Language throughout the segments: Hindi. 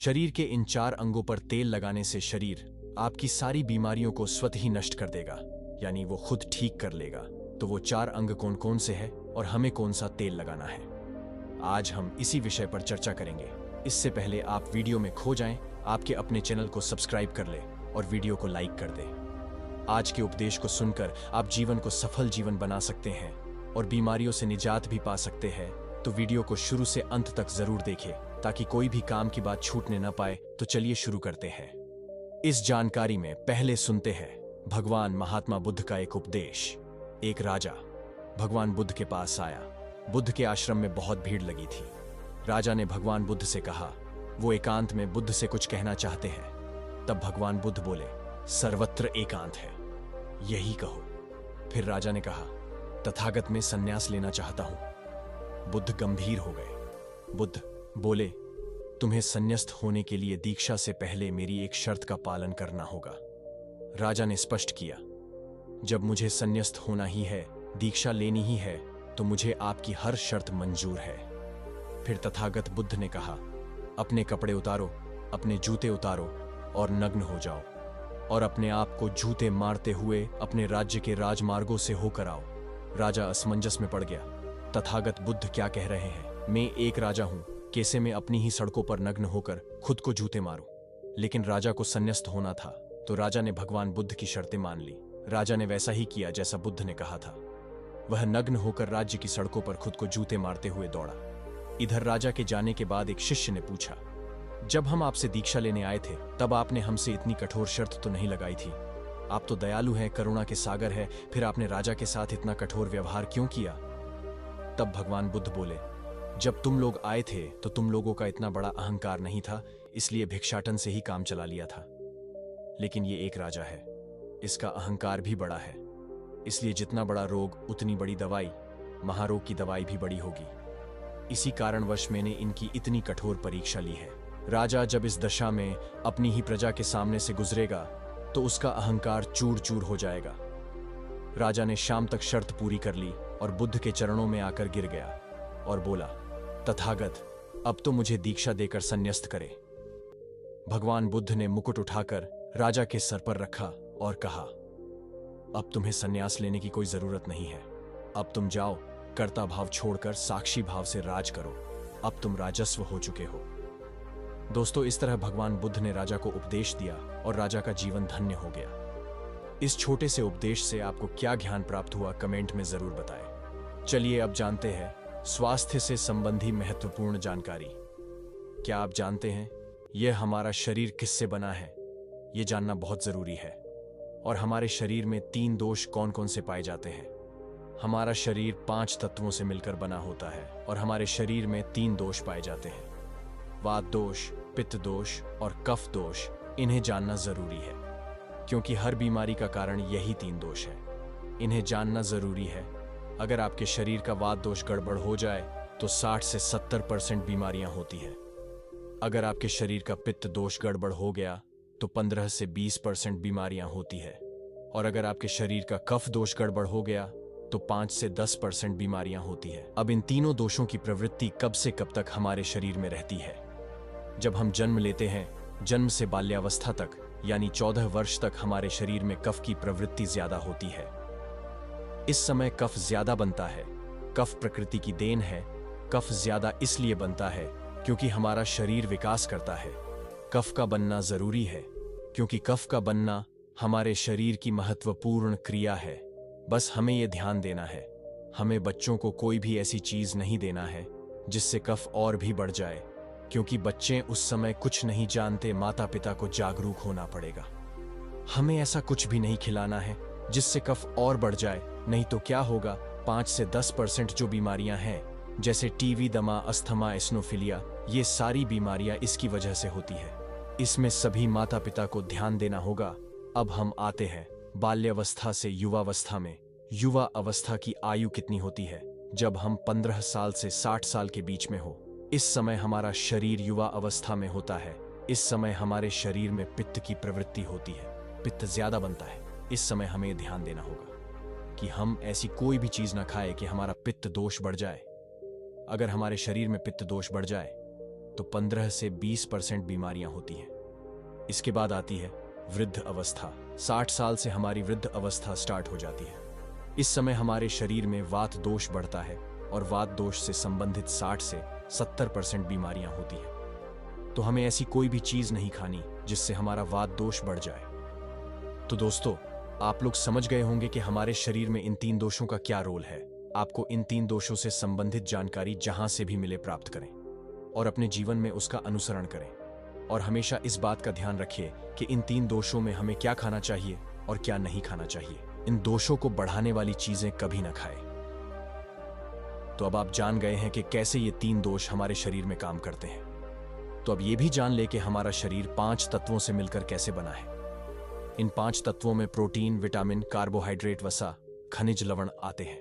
शरीर के इन 4 अंगों पर तेल लगाने से शरीर आपकी सारी बीमारियों को स्वतः ही नष्ट कर देगा, यानी वो खुद ठीक कर लेगा। तो वो 4 अंग कौन कौन से हैं और हमें कौन सा तेल लगाना है, आज हम इसी विषय पर चर्चा करेंगे। इससे पहले आप वीडियो में खो जाएं, आपके अपने चैनल को सब्सक्राइब कर ले और वीडियो को लाइक कर दें। आज के उपदेश को सुनकर आप जीवन को सफल जीवन बना सकते हैं और बीमारियों से निजात भी पा सकते हैं। तो वीडियो को शुरू से अंत तक जरूर देखें ताकि कोई भी काम की बात छूटने न पाए। तो चलिए शुरू करते हैं। इस जानकारी में पहले सुनते हैं भगवान महात्मा बुद्ध का एक उपदेश। एक राजा भगवान बुद्ध के पास आया। बुद्ध के आश्रम में बहुत भीड़ लगी थी। राजा ने भगवान बुद्ध से कहा, वो एकांत में बुद्ध से कुछ कहना चाहते हैं। तब भगवान बुद्ध बोले, सर्वत्र एकांत है, यही कहो। फिर राजा ने कहा, तथागत में संन्यास लेना चाहता हूं। बुद्ध गंभीर हो गए। बुद्ध बोले, तुम्हें संन्यास्त होने के लिए दीक्षा से पहले मेरी एक शर्त का पालन करना होगा। राजा ने स्पष्ट किया, जब मुझे संन्यास्त होना ही है, दीक्षा लेनी ही है, तो मुझे आपकी हर शर्त मंजूर है। फिर तथागत बुद्ध ने कहा, अपने कपड़े उतारो, अपने जूते उतारो और नग्न हो जाओ और अपने आप को जूते मारते हुए अपने राज्य के राजमार्गों से होकर आओ। राजा असमंजस में पड़ गया। तथागत बुद्ध क्या कह रहे हैं? मैं एक राजा हूं, कैसे मैं अपनी ही सड़कों पर नग्न होकर खुद को जूते मारूं? लेकिन राजा को संन्यास्त होना था, तो राजा ने भगवान बुद्ध की शर्तें मान ली। राजा ने वैसा ही किया जैसा बुद्ध ने कहा था। वह नग्न होकर राज्य की सड़कों पर खुद को जूते मारते हुए दौड़ा। इधर राजा के जाने के बाद एक शिष्य ने पूछा, जब हम आपसे दीक्षा लेने आए थे तब आपने हमसे इतनी कठोर शर्त तो नहीं लगाई थी। आप तो दयालु हैं, करुणा के सागर है, फिर आपने राजा के साथ इतना कठोर व्यवहार क्यों किया? तब भगवान बुद्ध बोले, जब तुम लोग आए थे तो तुम लोगों का इतना बड़ा अहंकार नहीं था, इसलिए भिक्षाटन से ही काम चला लिया था। लेकिन ये एक राजा है, इसका अहंकार भी बड़ा है, इसलिए जितना बड़ा रोग उतनी बड़ी दवाई, महारोग की दवाई भी बड़ी होगी। इसी कारणवश मैंने इनकी इतनी कठोर परीक्षा ली है। राजा जब इस दशा में अपनी ही प्रजा के सामने से गुजरेगा तो उसका अहंकार चूर चूर हो जाएगा। राजा ने शाम तक शर्त पूरी कर ली और बुद्ध के चरणों में आकर गिर गया और बोला, तथागत, अब तो मुझे दीक्षा देकर संन्यास्त करे। भगवान बुद्ध ने मुकुट उठाकर राजा के सर पर रखा और कहा, अब तुम्हें संन्यास लेने की कोई जरूरत नहीं है। अब तुम जाओ, कर्ता भाव छोड़कर साक्षी भाव से राज करो। अब तुम राजस्व हो चुके हो। दोस्तों, इस तरह भगवान बुद्ध ने राजा को उपदेश दिया और राजा का जीवन धन्य हो गया। इस छोटे से उपदेश से आपको क्या ज्ञान प्राप्त हुआ, कमेंट में जरूर बताएं। चलिए अब जानते हैं स्वास्थ्य से संबंधी महत्वपूर्ण जानकारी। क्या आप जानते हैं यह हमारा शरीर किससे बना है? यह जानना बहुत जरूरी है। और हमारे शरीर में 3 दोष कौन कौन से पाए जाते हैं? हमारा शरीर 5 तत्वों से मिलकर बना होता है और हमारे शरीर में 3 दोष पाए जाते हैं, वात दोष, पित्त दोष और कफ दोष। इन्हें जानना जरूरी है क्योंकि हर बीमारी का कारण यही 3 दोष है। इन्हें जानना जरूरी है। अगर आपके शरीर का वात दोष गड़बड़ हो जाए तो 60 से 70% बीमारियां होती है। अगर आपके शरीर का पित्त दोष गड़बड़ हो गया तो 15 से 20% बीमारियां होती है। और अगर आपके शरीर का कफ दोष गड़बड़ हो गया तो 5 से 10% बीमारियां होती है। अब इन तीनों दोषों की प्रवृत्ति कब से कब तक हमारे शरीर में रहती है? जब हम जन्म लेते हैं, जन्म से बाल्यावस्था तक यानी 14 वर्ष तक हमारे शरीर में कफ की प्रवृत्ति ज्यादा होती है। इस समय कफ ज्यादा बनता है। कफ प्रकृति की देन है। कफ ज्यादा इसलिए बनता है क्योंकि हमारा शरीर विकास करता है। कफ का बनना जरूरी है क्योंकि कफ का बनना हमारे शरीर की महत्वपूर्ण क्रिया है। बस हमें यह ध्यान देना है, हमें बच्चों को कोई भी ऐसी चीज नहीं देना है जिससे कफ और भी बढ़ जाए, क्योंकि बच्चे उस समय कुछ नहीं जानते। माता पिता को जागरूक होना पड़ेगा। हमें ऐसा कुछ भी नहीं खिलाना है जिससे कफ और बढ़ जाए, नहीं तो क्या होगा, 5 से 10% जो बीमारियां हैं जैसे टीवी, दमा, अस्थमा, एस्नोफिलिया, ये सारी बीमारियां इसकी वजह से होती है। इसमें सभी माता पिता को ध्यान देना होगा। अब हम आते हैं बाल्यावस्था से युवावस्था में। युवा अवस्था की आयु कितनी होती है? जब हम 15 साल से 60 साल के बीच में हो। इस समय हमारा शरीर युवा अवस्था में होता है। इस समय हमारे शरीर में पित्त की प्रवृत्ति होती है, पित्त ज्यादा बनता है। इस समय हमें ध्यान देना होगा कि हम ऐसी कोई भी चीज ना खाएं कि हमारा पित्त दोष बढ़ जाए। अगर हमारे शरीर में पित्त दोष बढ़ जाए तो 15 से 20% बीमारियां होती हैं। इसके बाद आती है वृद्ध अवस्था। 60 साल से हमारी वृद्ध अवस्था स्टार्ट हो जाती है। इस समय हमारे शरीर में वात दोष बढ़ता है और वात दोष से संबंधित 60 से 70% बीमारियां होती हैं। तो हमें ऐसी कोई भी चीज नहीं खानी जिससे हमारा वात दोष बढ़ जाए। तो दोस्तों, आप लोग समझ गए होंगे कि हमारे शरीर में इन 3 दोषों का क्या रोल है। आपको इन 3 दोषों से संबंधित जानकारी जहां से भी मिले प्राप्त करें और अपने जीवन में उसका अनुसरण करें। और हमेशा इस बात का ध्यान रखिए कि इन 3 दोषों में हमें क्या खाना चाहिए और क्या नहीं खाना चाहिए। इन दोषों को बढ़ाने वाली चीजें कभी ना खाएं। तो अब आप जान गए हैं कि कैसे ये 3 दोष हमारे शरीर में काम करते हैं। तो अब ये भी जान ले कि हमारा शरीर 5 तत्वों से मिलकर कैसे बना है। इन 5 तत्वों में प्रोटीन, विटामिन, कार्बोहाइड्रेट, वसा, खनिज, लवण आते हैं।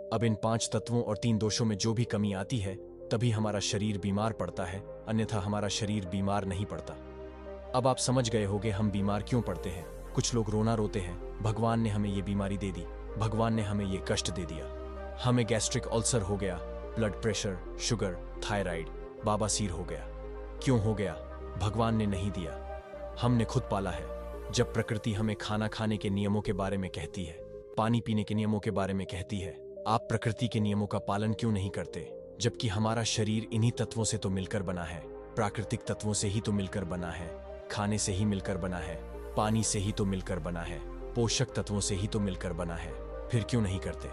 अब इन 5 तत्वों और 3 दोषों में जो भी कमी आती है तभी हमारा शरीर बीमार पड़ता है, अन्यथा हमारा शरीर बीमार नहीं पड़ता। अब आप समझ गए होंगे हम बीमार क्यों पड़ते हैं। कुछ लोग रोना रोते हैं, भगवान ने हमें ये बीमारी दे दी, भगवान ने हमें ये कष्ट दे दिया, हमें गैस्ट्रिक अल्सर हो गया, ब्लड प्रेशर, शुगर, थायराइड, बाबासीर हो गया। क्यों हो गया? भगवान ने नहीं दिया, हमने खुद पाला है। जब प्रकृति हमें खाना खाने के नियमों के बारे में कहती है, पानी पीने के नियमों के बारे में कहती है, आप प्रकृति के नियमों का पालन क्यों नहीं करते? जबकि हमारा शरीर इन्हीं तत्वों से तो मिलकर बना है, प्राकृतिक तत्वों से ही तो मिलकर बना है, खाने से ही मिलकर बना है, पानी से ही तो मिलकर बना है, पोषक तत्वों से ही तो मिलकर बना है। फिर क्यों नहीं करते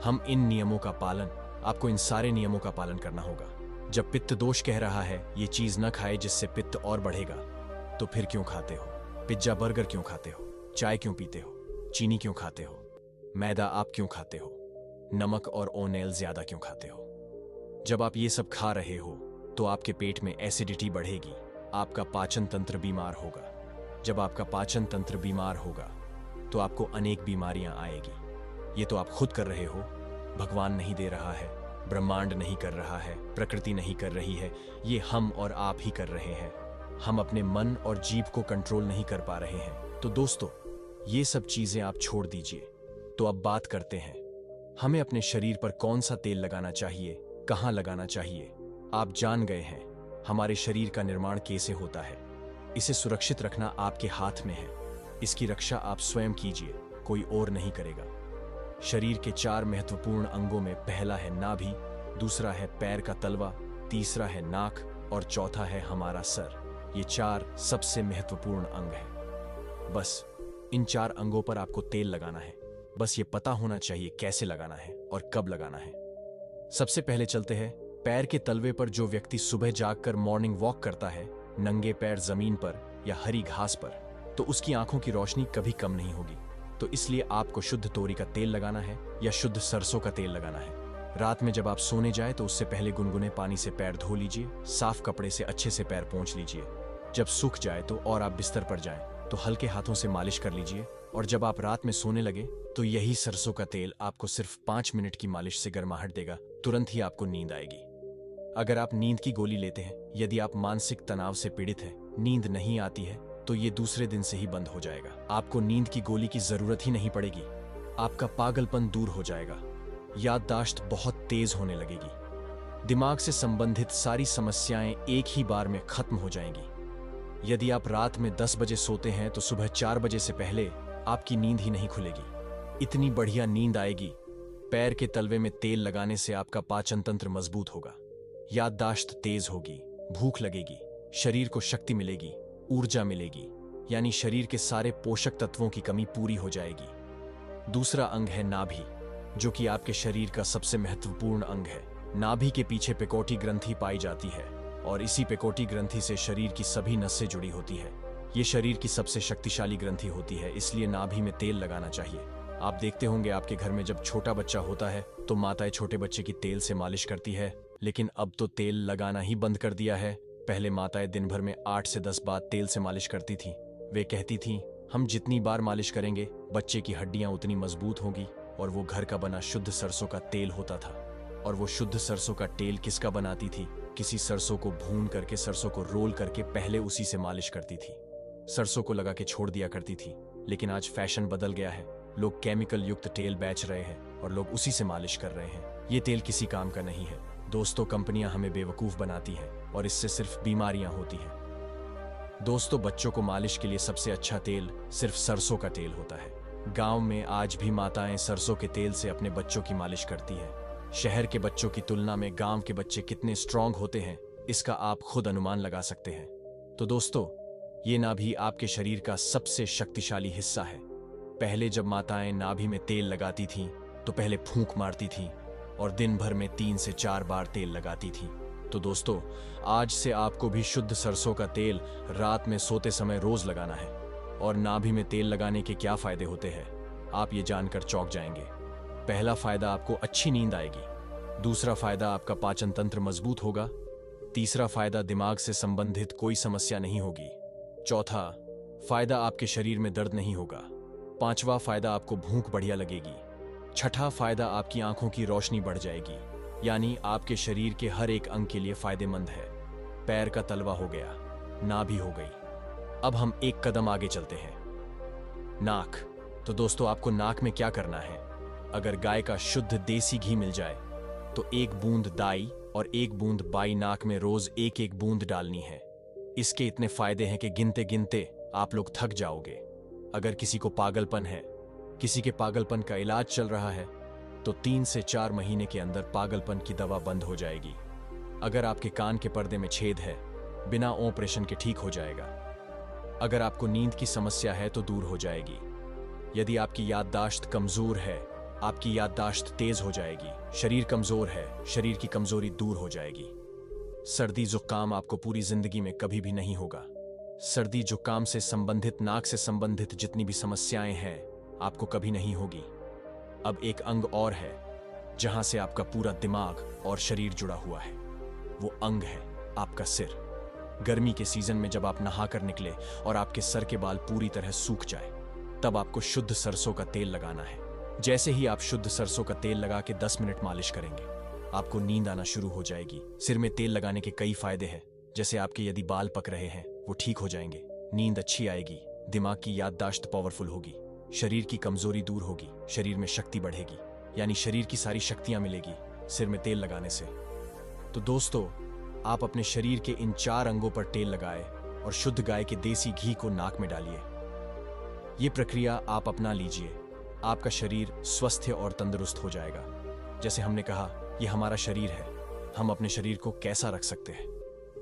हम इन नियमों का पालन? आपको इन सारे नियमों का पालन करना होगा। जब पित्त दोष कह रहा है ये चीज न खाए जिससे पित्त और बढ़ेगा, तो फिर क्यों खाते हो? पिज्जा, बर्गर क्यों खाते हो? चाय क्यों पीते हो? चीनी क्यों खाते हो? मैदा आप क्यों खाते हो? नमक और ओनेल ज्यादा क्यों खाते हो? जब आप ये सब खा रहे हो तो आपके पेट में एसिडिटी बढ़ेगी, आपका पाचन तंत्र बीमार होगा। जब आपका पाचन तंत्र बीमार होगा तो आपको अनेक बीमारियां आएगी। ये तो आप खुद कर रहे हो, भगवान नहीं दे रहा है, ब्रह्मांड नहीं कर रहा है, प्रकृति नहीं कर रही है, ये हम और आप ही कर रहे हैं। हम अपने मन और जीभ को कंट्रोल नहीं कर पा रहे हैं। तो दोस्तों, ये सब चीजें आप छोड़ दीजिए। तो अब बात करते हैं हमें अपने शरीर पर कौन सा तेल लगाना चाहिए, कहां लगाना चाहिए। आप जान गए हैं हमारे शरीर का निर्माण कैसे होता है। इसे सुरक्षित रखना आपके हाथ में है। इसकी रक्षा आप स्वयं कीजिए, कोई और नहीं करेगा। शरीर के 4 महत्वपूर्ण अंगों में पहला है नाभि, दूसरा है पैर का तलवा, तीसरा है नाक और चौथा है हमारा सर। ये 4 सबसे महत्वपूर्ण अंग हैं। बस इन 4 अंगों पर आपको तेल लगाना है। बस ये पता होना चाहिए कैसे लगाना है और कब लगाना है। सबसे पहले चलते हैं पैर के तलवे पर। जो व्यक्ति सुबह जागकर मॉर्निंग वॉक करता है नंगे पैर जमीन पर या हरी घास पर, तो उसकी आंखों की रोशनी कभी कम नहीं होगी। तो इसलिए आपको शुद्ध तोरी का तेल लगाना है या शुद्ध सरसों का तेल लगाना है। रात में जब आप सोने जाए तो उससे पहले गुनगुने पानी से पैर धो लीजिए, साफ कपड़े से अच्छे से पैर पोंछ लीजिए। जब सूख जाए तो और आप बिस्तर पर जाएं तो हल्के हाथों से मालिश कर लीजिए। और जब आप रात में सोने लगे तो यही सरसों का तेल आपको सिर्फ 5 मिनट की मालिश से गर्माहट देगा, तुरंत ही आपको नींद आएगी। अगर आप नींद की गोली लेते हैं, यदि आप मानसिक तनाव से पीड़ित हैं, नींद नहीं आती है, तो ये दूसरे दिन से ही बंद हो जाएगा। आपको नींद की गोली की जरूरत ही नहीं पड़ेगी। आपका पागलपन दूर हो जाएगा, याददाश्त बहुत तेज होने लगेगी, दिमाग से संबंधित सारी समस्याएं एक ही बार में खत्म हो जाएंगी। यदि आप रात में 10 बजे सोते हैं तो सुबह 4 बजे से पहले आपकी नींद ही नहीं खुलेगी। इतनी बढ़िया नींद आएगी। पैर के तलवे में तेल लगाने से आपका पाचन तंत्र मजबूत होगा, याददाश्त तेज होगी, भूख लगेगी, शरीर को शक्ति मिलेगी, ऊर्जा मिलेगी, यानी शरीर के सारे पोषक तत्वों की कमी पूरी हो जाएगी। दूसरा अंग है नाभि, जो कि आपके शरीर का सबसे महत्वपूर्ण अंग है। नाभि के पीछे पिकोटी ग्रंथि पाई जाती है और इसी पिकोटी ग्रंथि से शरीर की सभी नसें जुड़ी होती है। ये शरीर की सबसे शक्तिशाली ग्रंथि होती है, इसलिए नाभि में तेल लगाना चाहिए। आप देखते होंगे आपके घर में जब छोटा बच्चा होता है तो माताएं छोटे बच्चे की तेल से मालिश करती है, लेकिन अब तो तेल लगाना ही बंद कर दिया है। पहले माताएं दिन भर में 8 से 10 बार तेल से मालिश करती थी। वे कहती थीं, हम जितनी बार मालिश करेंगे बच्चे की हड्डियां उतनी मजबूत होंगी। और वो घर का बना शुद्ध सरसों का तेल होता था। और वो शुद्ध सरसों का तेल किसका बनाती थी? किसी सरसों को भून करके, सरसों को रोल करके पहले उसी से मालिश करती थी। सरसों को लगा के छोड़ दिया करती थी। लेकिन आज फैशन बदल गया है, लोग केमिकल युक्त तेल बेच रहे हैं और लोग उसी से मालिश कर रहे हैं। ये तेल किसी काम का नहीं है। दोस्तों, कंपनियां हमें बेवकूफ बनाती हैं। और इससे सिर्फ बीमारियां होती हैं। दोस्तों, बच्चों को मालिश के लिए सबसे अच्छा तेल सिर्फ सरसों का तेल होता है। गांव में आज भी माताएं सरसों के तेल से अपने बच्चों की मालिश करती है। शहर के बच्चों की तुलना में गांव के बच्चे कितने स्ट्रांग होते हैं, इसका आप खुद अनुमान लगा सकते हैं। तो दोस्तों, ये नाभि आपके शरीर का सबसे शक्तिशाली हिस्सा है। पहले जब माताएं नाभि में तेल लगाती थीं, तो पहले फूंक मारती थीं और दिन भर में 3 से 4 बार तेल लगाती थीं। तो दोस्तों, आज से आपको भी शुद्ध सरसों का तेल रात में सोते समय रोज लगाना है। और नाभि में तेल लगाने के क्या फायदे होते हैं, आप ये जानकर चौंक जाएंगे। पहला फायदा, आपको अच्छी नींद आएगी। दूसरा फायदा, आपका पाचन तंत्र मजबूत होगा। तीसरा फायदा, दिमाग से संबंधित कोई समस्या नहीं होगी। चौथा फायदा, आपके शरीर में दर्द नहीं होगा। पांचवा फायदा, आपको भूख बढ़िया लगेगी। छठा फायदा, आपकी आंखों की रोशनी बढ़ जाएगी, यानी आपके शरीर के हर एक अंग के लिए फायदेमंद है। पैर का तलवा हो गया, नाभि हो गई। अब हम एक कदम आगे चलते हैं, नाक। तो दोस्तों, आपको नाक में क्या करना है? अगर गाय का शुद्ध देसी घी मिल जाए तो 1 बूंद दाई और 1 बूंद बाई नाक में रोज 1-1 बूंद डालनी है। इसके इतने फायदे हैं कि गिनते गिनते आप लोग थक जाओगे। अगर किसी को पागलपन है, किसी के पागलपन का इलाज चल रहा है, तो 3 से 4 महीने के अंदर पागलपन की दवा बंद हो जाएगी। अगर आपके कान के पर्दे में छेद है, बिना ऑपरेशन के ठीक हो जाएगा। अगर आपको नींद की समस्या है तो दूर हो जाएगी। यदि आपकी याददाश्त कमजोर है, आपकी याददाश्त तेज हो जाएगी। शरीर कमजोर है, शरीर की कमजोरी दूर हो जाएगी। सर्दी जुकाम आपको पूरी जिंदगी में कभी भी नहीं होगा। सर्दी जुकाम से संबंधित, नाक से संबंधित जितनी भी समस्याएं हैं, आपको कभी नहीं होगी। अब एक अंग और है जहां से आपका पूरा दिमाग और शरीर जुड़ा हुआ है। वो अंग है आपका सिर। गर्मी के सीजन में जब आप नहाकर निकले और आपके सर के बाल पूरी तरह सूख जाए, तब आपको शुद्ध सरसों का तेल लगाना है। जैसे ही आप शुद्ध सरसों का तेल लगा के 10 मिनट मालिश करेंगे, आपको नींद आना शुरू हो जाएगी। सिर में तेल लगाने के कई फायदे हैं, जैसे आपके यदि बाल पक रहे हैं वो ठीक हो जाएंगे, नींद अच्छी आएगी, दिमाग की याददाश्त पावरफुल होगी, शरीर की कमजोरी दूर होगी, शरीर में शक्ति बढ़ेगी, यानी शरीर की सारी शक्तियां मिलेगी सिर में तेल लगाने से। तो दोस्तों, आप अपने शरीर के इन 4 अंगों पर तेल लगाए और शुद्ध गाय के देसी घी को नाक में डालिए। ये प्रक्रिया आप अपना लीजिए, आपका शरीर स्वस्थ और तंदुरुस्त हो जाएगा। जैसे हमने कहा, ये हमारा शरीर है, हम अपने शरीर को कैसा रख सकते हैं,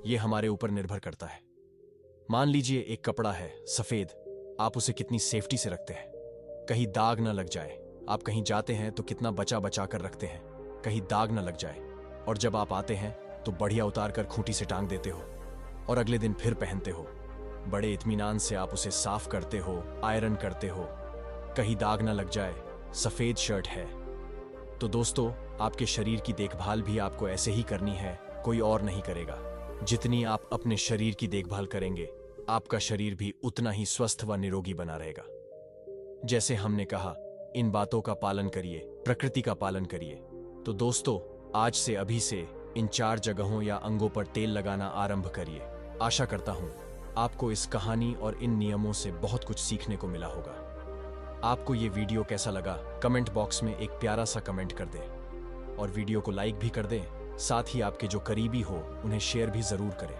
ये हमारे ऊपर निर्भर करता है। मान लीजिए एक कपड़ा है सफेद, आप उसे कितनी सेफ्टी से रखते हैं, कहीं दाग ना लग जाए। आप कहीं जाते हैं तो कितना बचा बचा कर रखते हैं, कहीं दाग ना लग जाए। और जब आप आते हैं तो बढ़िया उतार कर खूंटी से टांग देते हो और अगले दिन फिर पहनते हो। बड़े इत्मीनान से आप उसे साफ करते हो, आयरन करते हो, कहीं दाग ना लग जाए, सफेद शर्ट है। तो दोस्तों, आपके शरीर की देखभाल भी आपको ऐसे ही करनी है, कोई और नहीं करेगा। जितनी आप अपने शरीर की देखभाल करेंगे, आपका शरीर भी उतना ही स्वस्थ व निरोगी बना रहेगा। जैसे हमने कहा, इन बातों का पालन करिए, प्रकृति का पालन करिए। तो दोस्तों, आज से अभी से इन 4 जगहों या अंगों पर तेल लगाना आरंभ करिए। आशा करता हूं आपको इस कहानी और इन नियमों से बहुत कुछ सीखने को मिला होगा। आपको ये वीडियो कैसा लगा, कमेंट बॉक्स में एक प्यारा सा कमेंट कर दें और वीडियो को लाइक भी कर दें। साथ ही आपके जो करीबी हो उन्हें शेयर भी जरूर करें,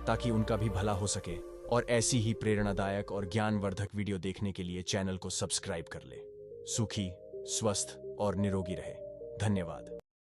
ताकि उनका भी भला हो सके। और ऐसी ही प्रेरणादायक और ज्ञानवर्धक वीडियो देखने के लिए चैनल को सब्सक्राइब कर ले। सुखी, स्वस्थ और निरोगी रहे। धन्यवाद।